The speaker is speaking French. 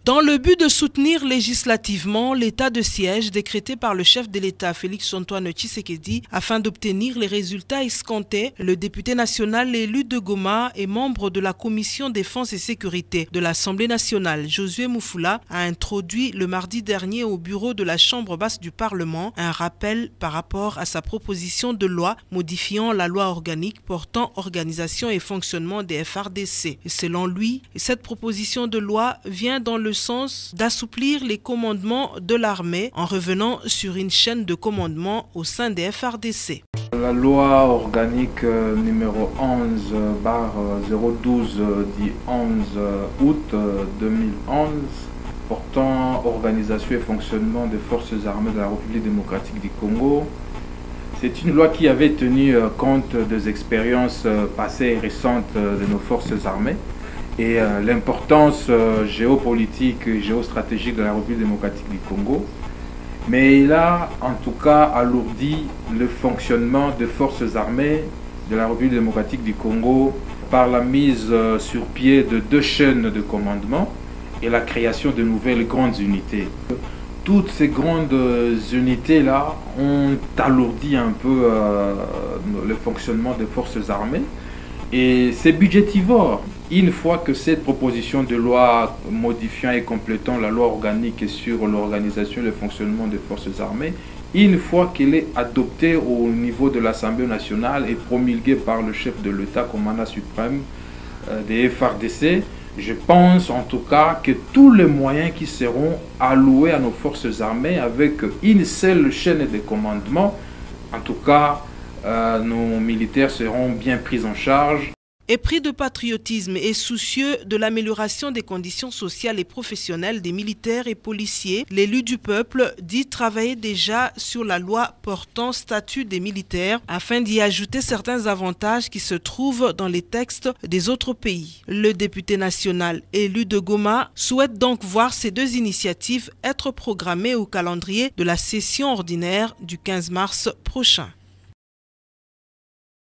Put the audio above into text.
Dans le but de soutenir législativement l'état de siège décrété par le chef de l'État Félix-Antoine Tshisekedi afin d'obtenir les résultats escomptés, le député national élu de Goma et membre de la commission défense et sécurité de l'Assemblée nationale, Josué Mufula, a introduit le mardi dernier au bureau de la Chambre basse du Parlement un rappel par rapport à sa proposition de loi modifiant la loi organique portant organisation et fonctionnement des FARDC. Et selon lui, cette proposition de loi vient dans le sens d'assouplir les commandements de l'armée en revenant sur une chaîne de commandement au sein des FARDC. La loi organique numéro 11/012 du 11 août 2011 portant organisation et fonctionnement des forces armées de la République démocratique du Congo. C'est une loi qui avait tenu compte des expériences passées et récentes de nos forces armées et l'importance géopolitique et géostratégique de la République démocratique du Congo. Mais il a en tout cas alourdi le fonctionnement des forces armées de la République démocratique du Congo par la mise sur pied de 2 chaînes de commandement et la création de nouvelles grandes unités. Toutes ces grandes unités-là ont alourdi un peu le fonctionnement des forces armées et c'est budgétivore. Une fois que cette proposition de loi modifiant et complétant la loi organique sur l'organisation et le fonctionnement des forces armées, une fois qu'elle est adoptée au niveau de l'Assemblée nationale et promulguée par le chef de l'État, commandant suprême des FARDC, je pense en tout cas que tous les moyens qui seront alloués à nos forces armées avec une seule chaîne de commandement, en tout cas nos militaires seront bien pris en charge. Épris de patriotisme et soucieux de l'amélioration des conditions sociales et professionnelles des militaires et policiers, l'élu du peuple dit travailler déjà sur la loi portant statut des militaires afin d'y ajouter certains avantages qui se trouvent dans les textes des autres pays. Le député national élu de Goma souhaite donc voir ces 2 initiatives être programmées au calendrier de la session ordinaire du 15 mars prochain.